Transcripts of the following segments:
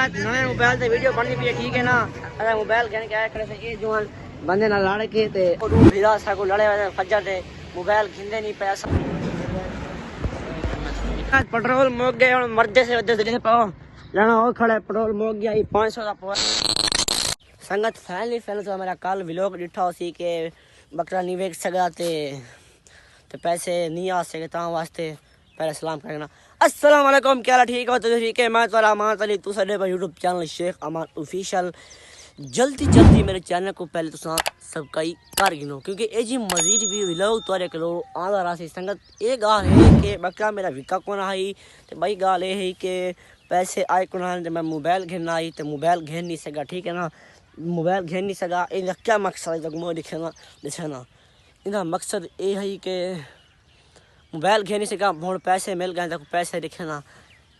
नवे मोबाइल से वीडियो बननी पी ठीक है ना। अगर मोबाइल कहने के आया खड़े से ये जुआन बंदे ना लड़ के ते विदा सा को लड़े वाले फजर दे मोबाइल खिंदे नहीं पैसा पेट्रोल मुक गए और मर्दे से वजह से पाओ लेना हो खड़े पेट्रोल मुक गया 500 का पवा संगत फाइनली तो मेरा कल व्लॉग डिठा सी के बकरा नहीं वेच सका ते पैसे नहीं आ सके ता वास्ते पहले सलाम करना अस्सलाम वालेकुम क्या ठीक हो तो ठीक है मैं तो अमान अली तू साडे पर यूट्यूब चैनल शेख अमान ऑफिशियल जल्दी मेरे चैनल को पहले तो सब्सक्राइब कर गिनो क्योंकि ये जी मजीद भी व्लॉग तोरे करो आला रासी संगत ये गाल है कि बकरा मेरा विका कौन आई तो भाई गाल ये है कि पैसे आए कौन आए मैं मोबाइल घेरना आई तो मोबाइल घेर नहीं सका ठीक है ना मोबाइल घेर नहीं सका इनका क्या मकसद है मुझे दिखाना इनका मकसद ये है कि मोबाइल घेर नहीं सका बहुत पैसे मिल गए तो पैसे दिखाना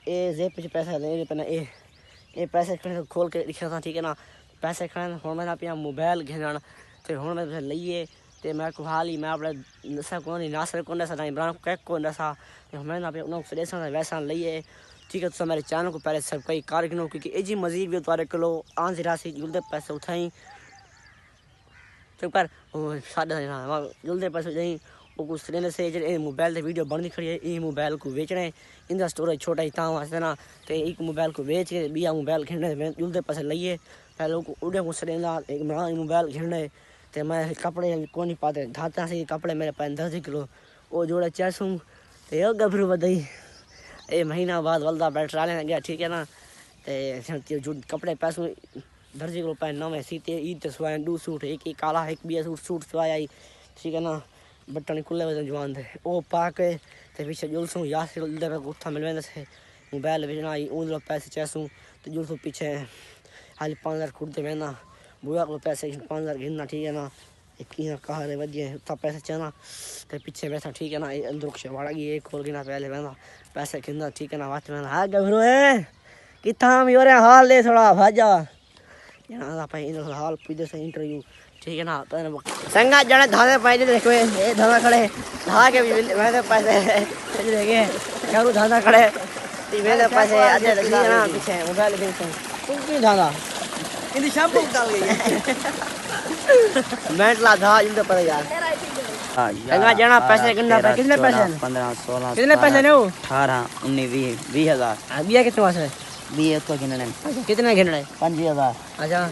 ये जेब पे पैसा लेने पे ना ये पैसे खोल के दिखाना ठीक है ना पैसे खड़े हूँ मैं पिया मोबाइल घेरना तो हूँ मैं लीए तो मैं को हाल ही मैं अपने नशा को नहीं नासर को नशा नहीं इमरान कैक को नशा तो मैं ना उन्होंने वैसा लीए ठीक है तो मेरे चैनल को पहले सब्सक्राइब कर गिनो क्योंकि ये जी मजीद भी तुम्हारे किलो आंधी राशि जुलते पैसे उठाई तो पर साढ़े जुलते पैसे उठाई वो कुछ तरह से जो मोबाइल से वीडियो बननी खड़ी है ये मोबाइल को बेचने इनका स्टोरेज छोटा ही था वास्ते ना तो एक मोबाइल को बेच के बिया मोबाइल खेलने जुलते पैसे लीए पहले को उड़े मुझसे एक मोबाइल खेलने तो मैं कपड़े को नहीं पाते धाता से कपड़े मेरे पास 10 किलो वो जोड़े चैसूँ तो ये गभरू बधाई ये महीना बाद वल्दा बैठ रहा गया ठीक है ना तो जो कपड़े पैसों 10 किलो पैन नवे सीते ईद सवाए 2 सूट एक काला एक बी सूट सवाया ठीक है ना बटन खुले वजन जवान थे वो पा के तो पीछे जुलसूँ या से उठा मिल वेंदा से मोबाइल बेचना आई उन पैसे चैसूँ तो जुलसूँ पीछे हाली 5000 खुद वेंदा बुआ को पैसे 5000 गिनना ठीक है ना एक कहा रे वजिए उतना पैसे चाहना तो पीछे बैठा ठीक है ना अंदर वाड़ा गई एक खोल गिना पहले वेंदा पैसे गिनना ठीक है ना वाच में हाँ गभरू है कितना भी हो रहा हाल ले थोड़ा भाजा यहाँ पे हाल पूछे से इंटरव्यू ठीक है ना संगा जने धाने पाए देखो ये धाना खड़े धा के मैंने पैसे देखे क्या धाना खड़े मेरे पैसे आधे लगी ना पीछे मोबाइल भी तुम क्यों धाना इन शैम्पू डाल गई मेंटला धा इनके पर यार संगा जना पैसे कितना कितने पैसे 15 16 कितने पैसे ने 18 19 20 20000 बिया कितने वासे 20 तो गिनने कितने गिनने 5000 अच्छा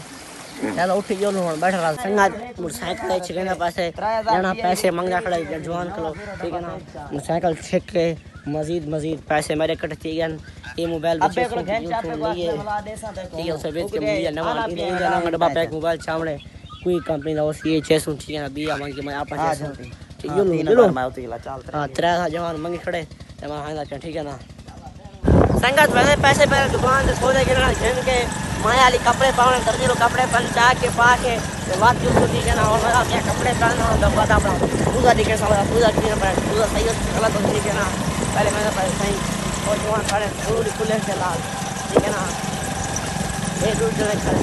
चलो उठ जो बैठ रहा संगा मोटरसाइकिल छिकने पासे जना पैसे मंगा खड़े जवान कलो ठीक है ना मोटरसाइकिल छिक के मजीद पैसे मेरे कट ठीक है ये मोबाइल बेच के लिए ठीक है उसे बेच के मुझे नवा नवा डब्बा पैक मोबाइल चावड़े कोई कंपनी दा ये 600 ठीक है 20 मांग के मैं आप ठीक यो लो मैं उतला चलता हां 3000 जवान मंगे खड़े ते मैं हां ठीक है ना संगत मैंने पैसे पहले दुकान से सौदे गिरना छन के माया वाली कपड़े पाने दर्जी लो कपड़े पंचा के पा के बात जो ठीक है ना और मैं क्या कपड़े पहनना डब्बा था अपना पूजा दिखे साला पूजा किया पर पूजा सही है गलत हो ठीक है ना पहले मैंने पैसे सही और जवान खड़े पूरी खुले से लाल ठीक है ना ये दूर चले खड़े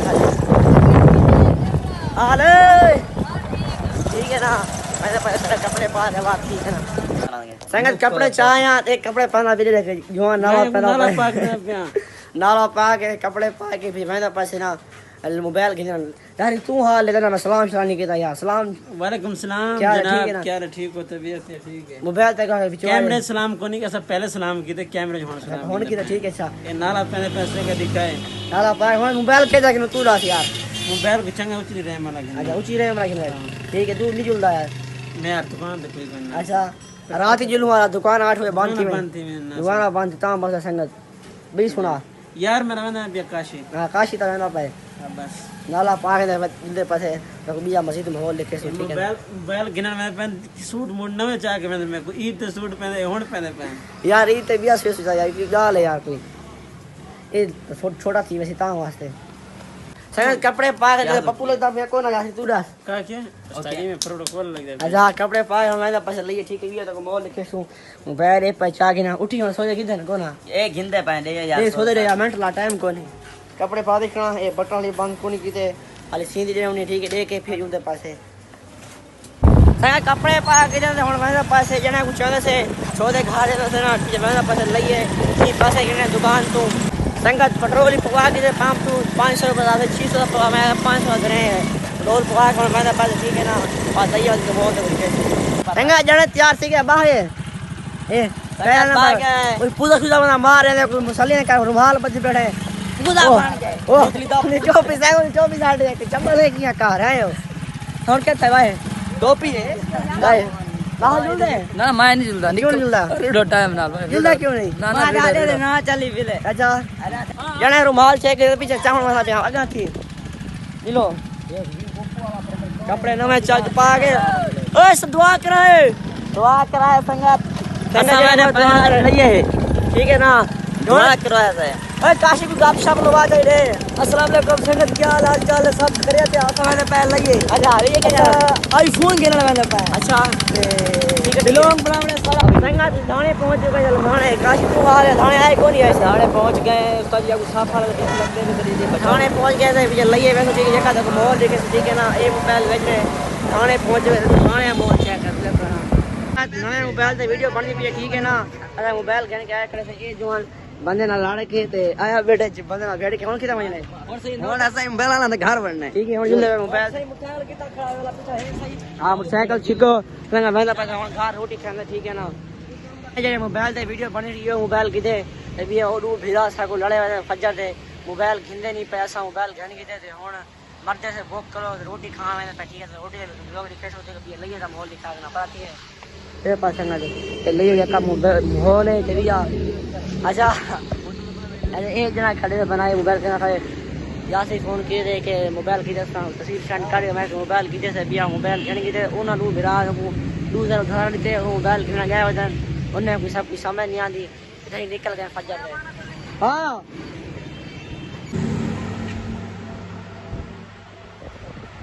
आले ठीक है ना मैंने पैसे कपड़े पा के बात ठीक है ना संगत कपड़े चाहे एक कपड़े पहना भी देखे जवान नाला पा के कपड़े पा के फिर मैंने पैसे ना मोबाइल के यार तू हाल लेकर ना सलाम नहीं कहता यार सलाम वालेकुम सलाम जनाब क्या ठीक हो तबीयत ठीक है मोबाइल तक कैमरे सलाम को नहीं कैसा पहले सलाम की थे कैमरे होने सलाम होने की ठीक है अच्छा ये नाला पहले पैसे का दिखाए नाला पा मोबाइल के जाके तू रास यार मोबाइल को चंगा उची रहे मला अच्छा उची रहे मला ठीक है दूर नहीं जुलदा यार मैं यार दुकान पे कोई अच्छा रात ही जुलू वाला दुकान 8 बजे बंद थी दुकान बंद ता बस संगत भी सुना यार मेरा मैंने भी काशी हां काशी ता ना पाए बस नाला पाके दे पासे तो बिया मस्जिद में होल लिखे ठीक है मोबाइल गिनन में पहन सूट मोड़ नवे चाह के मैंने मैं को ईद ते सूट पहने होण पहन यार ईद ते बिया से यार की गाल है यार कोई ये छोटा थी वैसे ता वास्ते संग कपड़े पा के पप्पू लगता मैं को ना यार तू डास का क्या स्टडी में प्रोटोकॉल लग जाए अच्छा कपड़े पाए मैं पैसे लिए ठीक है तो मोल लिखे सु मोबाइल ए पचा के ना उठी हो सोचे किधर को ना ए गिनते पाए यार ये सोचे रे यार मिनट ला टाइम को नहीं कपड़े पा देखना ए बटन ले बंद को नहीं कीते खाली सीधी दे उन्हें ठीक है दे के फिर उनके पासे संग कपड़े पा के जाते हुन मैं पैसे जने कुछ चले से छोदे खा दे ना मैं पैसे लिए पैसे गिने दुकान तो संगत पेट्रोल ही पकवा के पंप तो 500 रुपये 600 रुपये मैं 500 दे रहे हैं पेट्रोल पकवा के मैंने पैसे ठीक है ना और सही है तो बहुत संगत जने तैयार थी के बाहर ए कोई पूजा सुजा बना मार रहे कोई मसाले ने का रुमाल बज बैठे पूजा बन जाए ओ 24 साल के चंबल है किया कह रहे हो और क्या था भाई टोपी है भाई बाहर जुल दे ना मैं नहीं जुलदा क्यों नहीं जुलदा रो टाइम नाल जुलदा क्यों नहीं ना ना ना चली बिले अच्छा जने रुमाल छे के पीछे चावल वाला पे आगा थी लो कपड़े नवे चल पा के ओए दुआ कराए संगत लइए ठीक है ना दुआ करवाया था ओए काशी भी गप शप लगा दे रे अस्सलाम वालेकुम संगत क्या हाल चाल है सब करे थे आप मैंने पैर लइए अच्छा ये क्या आईफोन घेरना मैंने पैर अच्छा ठीक है दिलों बनावने सारा संगत थाने पहुंच गए थाने काशी तो आ रहे थाने आए कौन है थाने पहुंच गए उसका जी साफ वाला लगते थे थाने पहुंच गए थे ये लइए वैसे ठीक है जगह तक मोबाइल देखे ठीक है ना एक मोबाइल बेचने थाने पहुंच गए थाने मोबाइल चेक कर ले नए मोबाइल से वीडियो बननी भी ठीक है ना अरे मोबाइल कहने क्या करे से ये जवान बंदे ना लाड़ के ते आया बेटे बंदे ना बैठ के कौन खिता मजने और सही नोन ऐसा मोबाइल आना घर बनने ठीक है और जिंदे मोबाइल सही मोबाइल कितना खड़ा वाला पीछे है सही हां मोटरसाइकिल छिको संगा बंदा पैसा घर रोटी खाने ठीक है ना ये मोबाइल से वीडियो बनी रही है मोबाइल किथे अभी और भिड़ा सा को लड़े वाले फज्जर थे मोबाइल खिंदे नहीं पैसा मोबाइल घन किथे थे हुन मरते से भूख करो रोटी खावे पे ठीक है रोटी लोग रिक्वेस्ट होते कि लइए दा मोल लिखा ना पता है ए पासंगा दे लइए का मोल है चलिया अच्छा अरे एक जना खड़े बनाए मोबाइल के ना या से फोन किए थे कि मोबाइल की दस्ता तस्वीर सेंड कर मैं मोबाइल की जैसे बिया मोबाइल कहने की उन्होंने लू बिरा को 2000 उधार देते मोबाइल किना गया वजन उन्हें कोई सब कुछ समझ नहीं आती इधर निकल गए फजर गए हां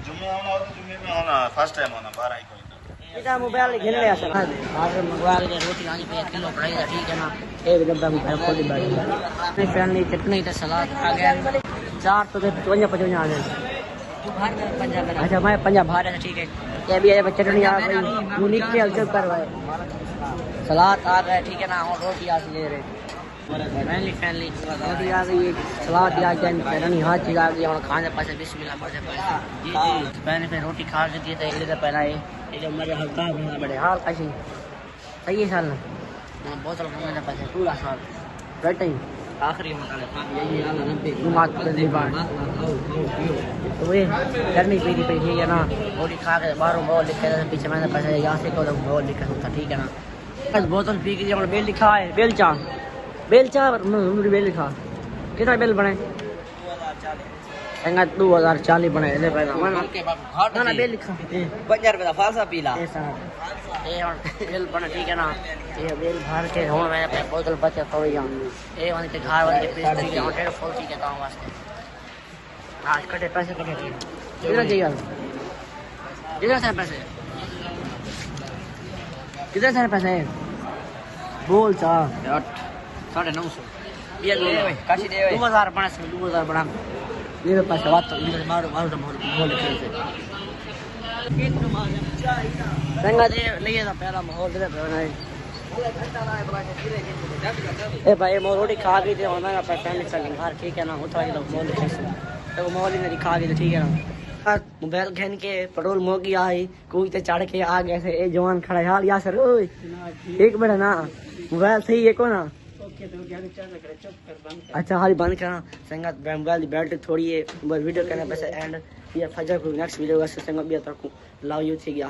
जुम्मे आना हो तो जुम्मे में होना फर्स्ट टाइम होना 12 ही इधर मोबाइल खेल ले असल आज मोबाइल के रोटी लानी पे किलो पड़ाई ठीक है ना एक डब्बा में खोल दी बैठ अपनी फैमिली चटनी ते सलाद आ गया 4 तो 55 आ गए अच्छा मैं पंजाब बाहर है ठीक है ये भी है चटनी आ गई यूनिक के अलग करवाए सलाद आ गया ठीक है ना और रोटी आ ले रहे फैमिली रोटी आ गई सलाद आ गया चटनी हाथ चीज आ गई और खाने पास बिस्मिल्लाह पड़े जी जी मैंने फिर रोटी खा के दी तो इधर पहला ये जो मेरे हल्का बड़े हाल कैसे सही है साल ना बहुत साल मैंने पैसे पूरा साल बैठे ही आखिरी तो ये गर्मी पी ठीक है ना रोटी खा के बाहरों बहुत लिखे पीछे मैंने पैसे यहाँ से बहुत लिखा था ठीक है ना बस बोतल पी के बेल लिखा है बेल चा बेल लिखा कितना बेल बने 2040 बने ना बेल लिखा 50 रुपए का फालसा पीला बेल बने ठीक है ना ये बेल भर के हो मैंने पे बोतल बचे थोड़ी जान ये वाले के घर वाले पे ठीक है होटल फुल ठीक है काम वास्ते आज कटे पैसे कटे कितना चाहिए कितना सारे पैसे कितने सारे पैसे बोल चा 950 ये दे काशी दे 2000 बना 2000 बना ये पैसे बात तो मारो मारो तो बोल के संगा दे लिए था पहला माहौल दे बनाए ए भाई मोर रोटी खा गई थी और मैं फैमिली चल घर ठीक है ना उठा के लोग मोल तो मोल ही नहीं खा गई ठीक है ना मोबाइल घन के पेट्रोल मोगी आई कोई तो चढ़ के आ गए थे ए जवान खड़ा हाल या सर ओए एक मिनट ना मोबाइल सही है को ना अच्छा हाल बंद करना संगत मोबाइल की बैटरी थोड़ी है वीडियो करने पैसे एंड ये फजर को नेक्स्ट वीडियो संगत भी तक लाओ यू थी गया।